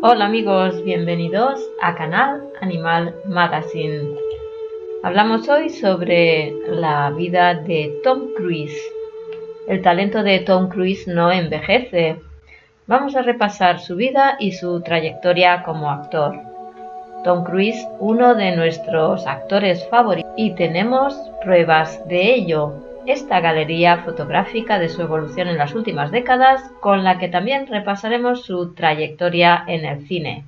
Hola amigos, bienvenidos a Canal Animal Magazine. Hablamos hoy sobre la vida de Tom Cruise. El talento de Tom Cruise no envejece. Vamos a repasar su vida y su trayectoria como actor. Tom Cruise, uno de nuestros actores favoritos, y tenemos pruebas de ello. Esta galería fotográfica de su evolución en las últimas décadas, con la que también repasaremos su trayectoria en el cine.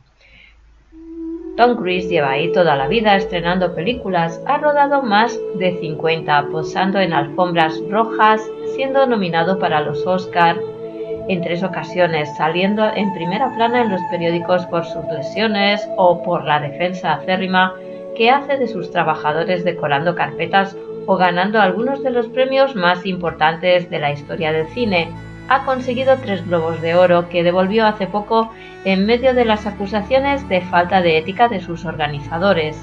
Tom Cruise lleva ahí toda la vida estrenando películas, ha rodado más de 50, posando en alfombras rojas, siendo nominado para los Oscar en 3 ocasiones, saliendo en primera plana en los periódicos por sus lesiones o por la defensa acérrima que hace de sus trabajadores decorando carpetas o ganando algunos de los premios más importantes de la historia del cine. Ha conseguido 3 Globos de Oro que devolvió hace poco en medio de las acusaciones de falta de ética de sus organizadores.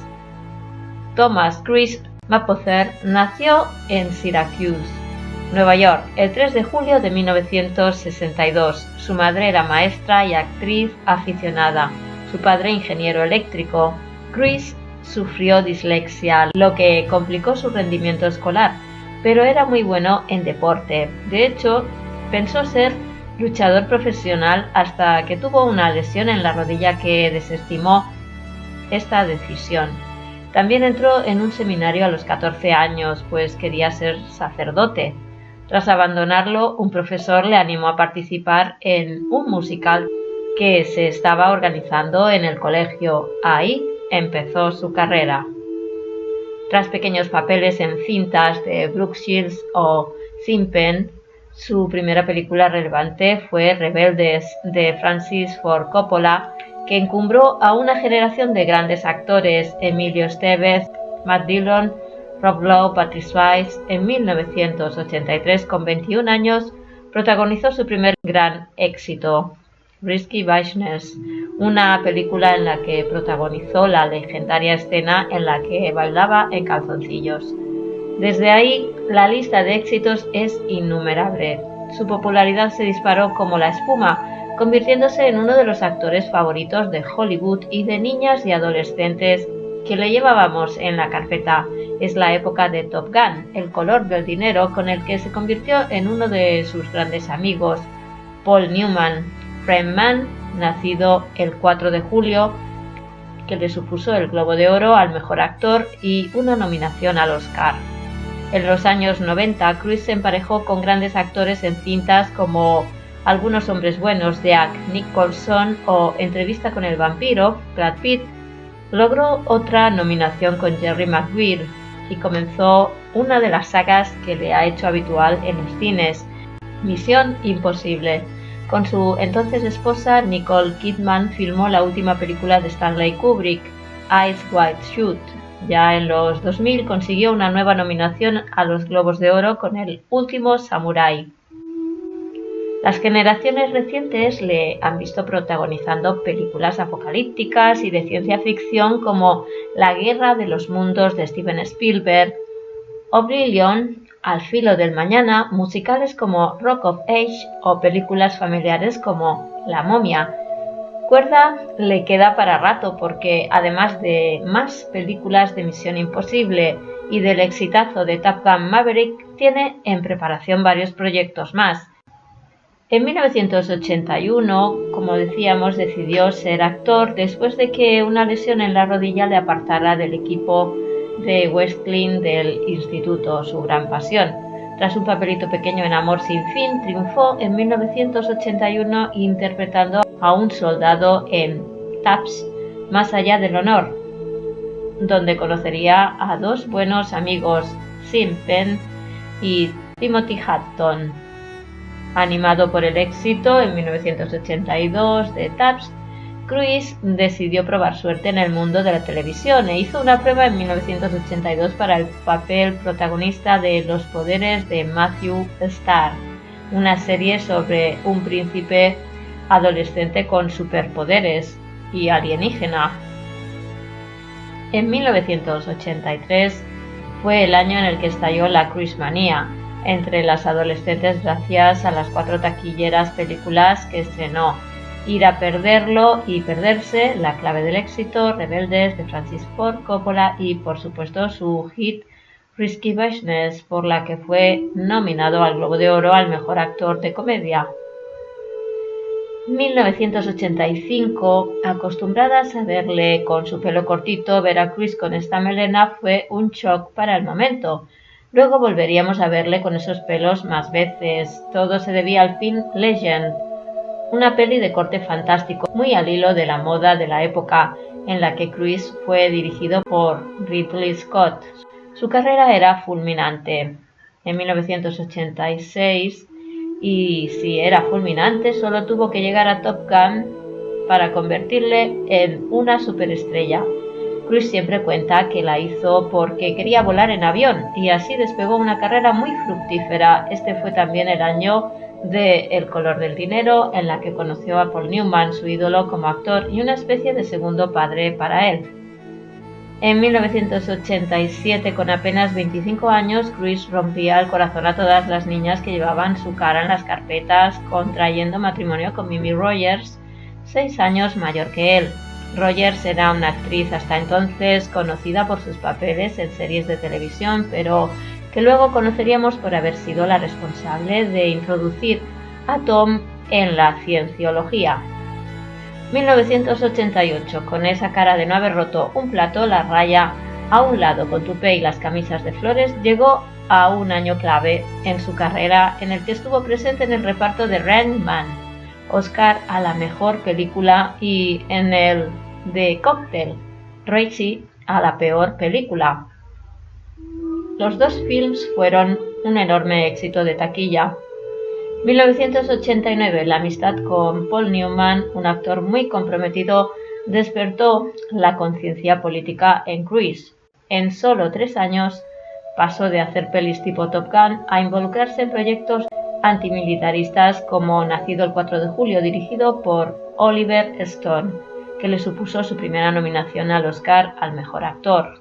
Thomas Cruise Mapother nació en Syracuse, Nueva York, el 3 de julio de 1962. Su madre era maestra y actriz aficionada, su padre ingeniero eléctrico. Cruise sufrió dislexia, lo que complicó su rendimiento escolar, pero era muy bueno en deporte. De hecho, pensó ser luchador profesional hasta que tuvo una lesión en la rodilla que desestimó esta decisión. También entró en un seminario a los 14 años, pues quería ser sacerdote. Tras abandonarlo, un profesor le animó a participar en un musical que se estaba organizando en el colegio. Ahí empezó su carrera. Tras pequeños papeles en cintas de Brooke Shields o Sean Penn, su primera película relevante fue Rebeldes, de Francis Ford Coppola, que encumbró a una generación de grandes actores: Emilio Estevez, Matt Dillon, Rob Lowe, Patrick Swayze. En 1983, con 21 años, protagonizó su primer gran éxito, Risky Business, una película en la que protagonizó la legendaria escena en la que bailaba en calzoncillos. Desde ahí, la lista de éxitos es innumerable. Su popularidad se disparó como la espuma, convirtiéndose en uno de los actores favoritos de Hollywood y de niñas y adolescentes que le llevábamos en la carpeta. Es la época de Top Gun, el color del dinero, con el que se convirtió en uno de sus grandes amigos, Paul Newman, Prime Man, nacido el 4 de julio, que le supuso el Globo de Oro al mejor actor y una nominación al Oscar. En los años 90, Cruise se emparejó con grandes actores en cintas como Algunos hombres buenos, de Jack Nicholson, o Entrevista con el vampiro, Brad Pitt. Logró otra nominación con Jerry Maguire y comenzó una de las sagas que le ha hecho habitual en los cines, Misión Imposible. Con su entonces esposa Nicole Kidman filmó la última película de Stanley Kubrick, Eyes Wide Shut. Ya en los 2000 consiguió una nueva nominación a los Globos de Oro con El último samurái. Las generaciones recientes le han visto protagonizando películas apocalípticas y de ciencia ficción como La guerra de los mundos de Steven Spielberg, Oblivion, Al filo del mañana, musicales como Rock of Ages o películas familiares como La momia. Cuerda le queda para rato porque, además de más películas de Misión Imposible y del exitazo de Top Gun Maverick, tiene en preparación varios proyectos más. En 1981, como decíamos, decidió ser actor después de que una lesión en la rodilla le apartara del equipo de wrestling del instituto, su gran pasión. Tras un papelito pequeño en Amor sin fin, triunfó en 1981 interpretando a un soldado en Taps, Más allá del honor, donde conocería a 2 buenos amigos, Sean Penn y Timothy Hutton. Animado por el éxito en 1982 de Taps, Cruise decidió probar suerte en el mundo de la televisión e hizo una prueba en 1982 para el papel protagonista de Los poderes de Matthew Starr, una serie sobre un príncipe adolescente con superpoderes y alienígena. En 1983 fue el año en el que estalló la Cruise manía entre las adolescentes gracias a las 4 taquilleras películas que estrenó: Ir a perderlo y perderse, La clave del éxito, Rebeldes de Francis Ford Coppola y por supuesto su hit Risky Business, por la que fue nominado al Globo de Oro al mejor actor de comedia. 1985, acostumbradas a verle con su pelo cortito, ver a Cruise con esta melena fue un shock para el momento. Luego volveríamos a verle con esos pelos más veces. Todo se debía al film Legend, una peli de corte fantástico, muy al hilo de la moda de la época, en la que Cruise fue dirigido por Ridley Scott. Su carrera era fulminante. En 1986, y si era fulminante, solo tuvo que llegar a Top Gun para convertirle en una superestrella. Cruise siempre cuenta que la hizo porque quería volar en avión y así despegó una carrera muy fructífera. Este fue también el año de El color del dinero, en la que conoció a Paul Newman, su ídolo como actor y una especie de segundo padre para él. En 1987, con apenas 25 años, Cruise rompía el corazón a todas las niñas que llevaban su cara en las carpetas, contrayendo matrimonio con Mimi Rogers, 6 años mayor que él. Rogers era una actriz hasta entonces conocida por sus papeles en series de televisión, pero que luego conoceríamos por haber sido la responsable de introducir a Tom en la cienciología. 1988, con esa cara de no haber roto un plato, la raya a un lado con tupé y las camisas de flores, llegó a un año clave en su carrera en el que estuvo presente en el reparto de Rain Man, Oscar a la mejor película, y en el de Cocktail, Razzie a la peor película. Los dos films fueron un enorme éxito de taquilla. 1989, la amistad con Paul Newman, un actor muy comprometido, despertó la conciencia política en Cruise. En solo 3 años pasó de hacer pelis tipo Top Gun a involucrarse en proyectos antimilitaristas como Nacido el 4 de julio, dirigido por Oliver Stone, que le supuso su primera nominación al Oscar al mejor actor.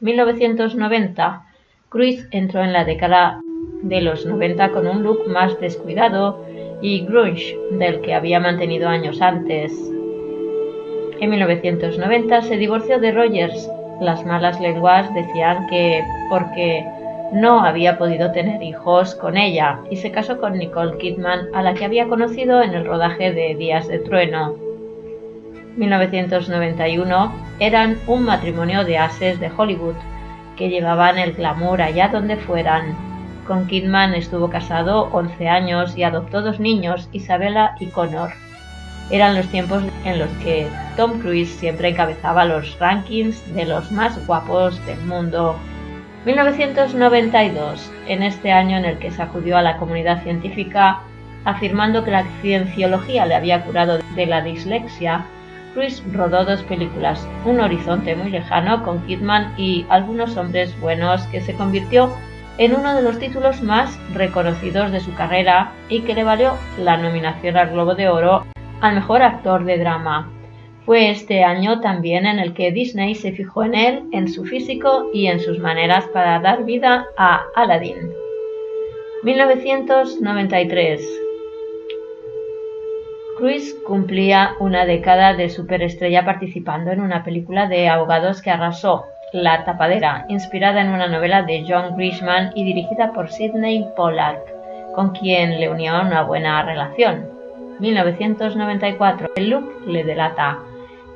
1990, Cruise entró en la década de los 90 con un look más descuidado y grunge del que había mantenido años antes. En 1990 se divorció de Rogers. Las malas lenguas decían que porque no había podido tener hijos con ella, y se casó con Nicole Kidman, a la que había conocido en el rodaje de Días de Trueno. 1991 eran un matrimonio de ases de Hollywood que llevaban el glamour allá donde fueran. Con Kidman estuvo casado 11 años y adoptó 2 niños, Isabella y Connor. Eran los tiempos en los que Tom Cruise siempre encabezaba los rankings de los más guapos del mundo. 1992, en este año en el que sacudió a la comunidad científica afirmando que la cienciología le había curado de la dislexia, Cruise rodó 2 películas, Un horizonte muy lejano con Kidman y Algunos hombres buenos, que se convirtió en uno de los títulos más reconocidos de su carrera y que le valió la nominación al Globo de Oro al mejor actor de drama. Fue este año también en el que Disney se fijó en él, en su físico y en sus maneras para dar vida a Aladdin. 1993. Cruise cumplía una década de superestrella participando en una película de abogados que arrasó, La tapadera, inspirada en una novela de John Grisham y dirigida por Sidney Pollack, con quien le unía una buena relación. 1994. El look le delata.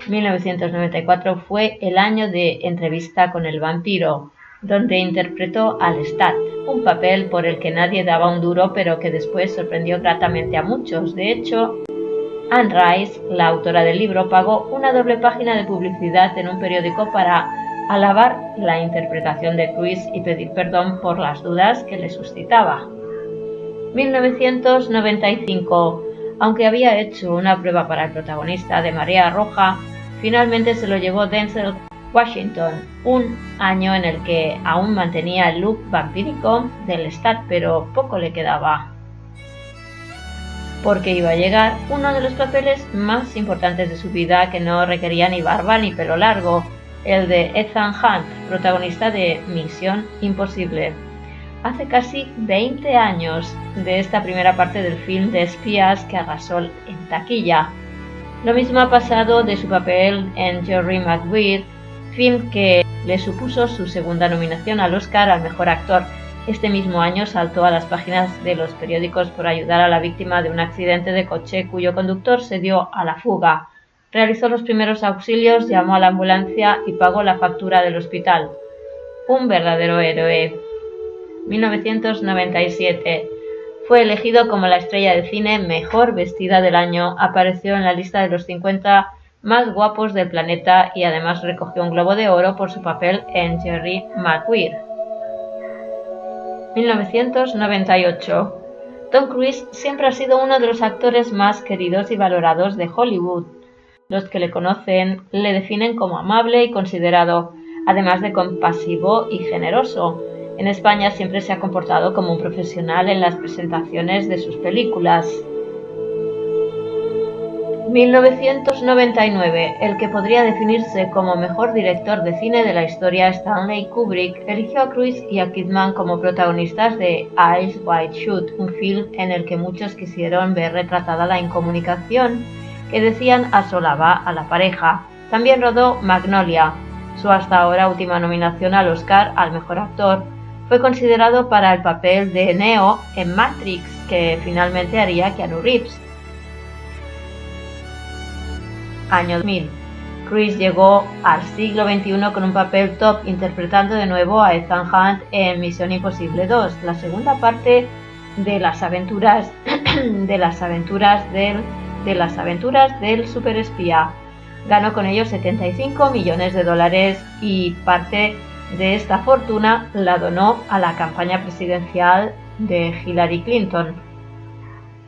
1994 fue el año de Entrevista con el vampiro, donde interpretó a Lestat, un papel por el que nadie daba un duro, pero que después sorprendió gratamente a muchos. De hecho, Anne Rice, la autora del libro, pagó una doble página de publicidad en un periódico para alabar la interpretación de Cruise y pedir perdón por las dudas que le suscitaba. 1995. Aunque había hecho una prueba para el protagonista de Marea Roja, finalmente se lo llevó Denzel Washington, un año en el que aún mantenía el look vampírico del Lestat, pero poco le quedaba, porque iba a llegar uno de los papeles más importantes de su vida, que no requería ni barba ni pelo largo, el de Ethan Hunt, protagonista de Misión Imposible. Hace casi 20 años de esta primera parte del film de espías que arrasó en taquilla. Lo mismo ha pasado de su papel en Jerry Maguire, film que le supuso su segunda nominación al Oscar al mejor actor. Este mismo año saltó a las páginas de los periódicos por ayudar a la víctima de un accidente de coche cuyo conductor se dio a la fuga. Realizó los primeros auxilios, llamó a la ambulancia y pagó la factura del hospital. Un verdadero héroe. 1997. Fue elegido como la estrella de cine mejor vestida del año. Apareció en la lista de los 50 más guapos del planeta y además recogió un Globo de Oro por su papel en Jerry Maguire. 1998. Tom Cruise siempre ha sido uno de los actores más queridos y valorados de Hollywood. Los que le conocen le definen como amable y considerado, además de compasivo y generoso. En España siempre se ha comportado como un profesional en las presentaciones de sus películas. 1999. El que podría definirse como mejor director de cine de la historia, Stanley Kubrick, eligió a Cruise y a Kidman como protagonistas de Eyes Wide Shut, un film en el que muchos quisieron ver retratada la incomunicación que decían asolaba a la pareja. También rodó Magnolia, su hasta ahora última nominación al Oscar al mejor actor. Fue considerado para el papel de Neo en Matrix, que finalmente haría Keanu Reeves. Año 2000. Cruise llegó al siglo XXI con un papel top, interpretando de nuevo a Ethan Hunt en Misión Imposible 2, la segunda parte de las aventuras del superespía. Ganó con ello 75 millones de dólares y parte de esta fortuna la donó a la campaña presidencial de Hillary Clinton.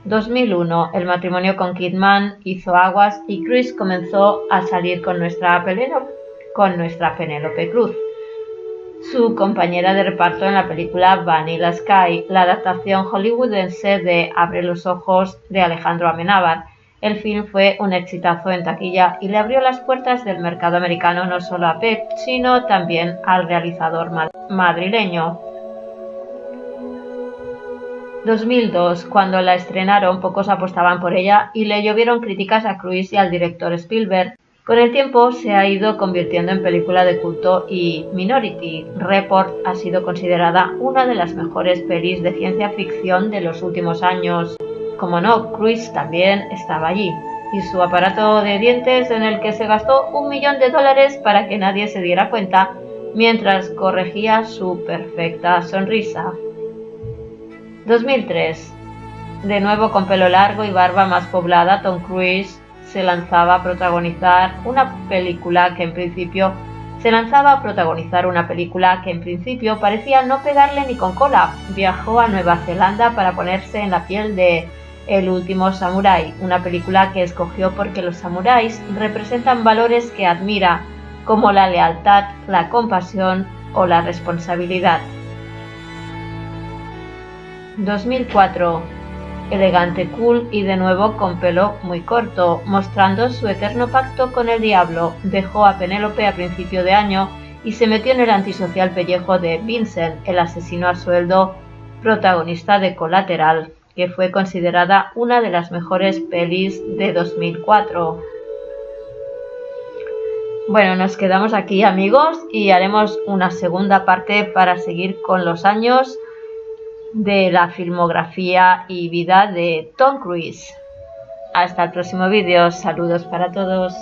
2001. El matrimonio con Kidman hizo aguas y Cruise comenzó a salir con nuestra Penélope Cruz, su compañera de reparto en la película Vanilla Sky, la adaptación hollywoodense de Abre los ojos de Alejandro Amenábar. El film fue un exitazo en taquilla y le abrió las puertas del mercado americano no solo a Pep, sino también al realizador madrileño. 2002. Cuando la estrenaron, pocos apostaban por ella y le llovieron críticas a Cruise y al director Spielberg. Con el tiempo se ha ido convirtiendo en película de culto y Minority Report ha sido considerada una de las mejores pelis de ciencia ficción de los últimos años. Como no, Cruise también estaba allí, y su aparato de dientes en el que se gastó $1 millón para que nadie se diera cuenta mientras corregía su perfecta sonrisa. 2003. De nuevo con pelo largo y barba más poblada, Tom Cruise se lanzaba a protagonizar una película que en principio parecía no pegarle ni con cola. Viajó a Nueva Zelanda para ponerse en la piel de El último samurái, una película que escogió porque los samuráis representan valores que admira, como la lealtad, la compasión o la responsabilidad. 2004. Elegante, cool y de nuevo con pelo muy corto, mostrando su eterno pacto con el diablo. Dejó a Penélope a principio de año y se metió en el antisocial pellejo de Vincent, el asesino a sueldo protagonista de Collateral, que fue considerada una de las mejores pelis de 2004. Bueno, nos quedamos aquí, amigos, y haremos una segunda parte para seguir con los años de la filmografía y vida de Tom Cruise. Hasta el próximo vídeo. Saludos para todos.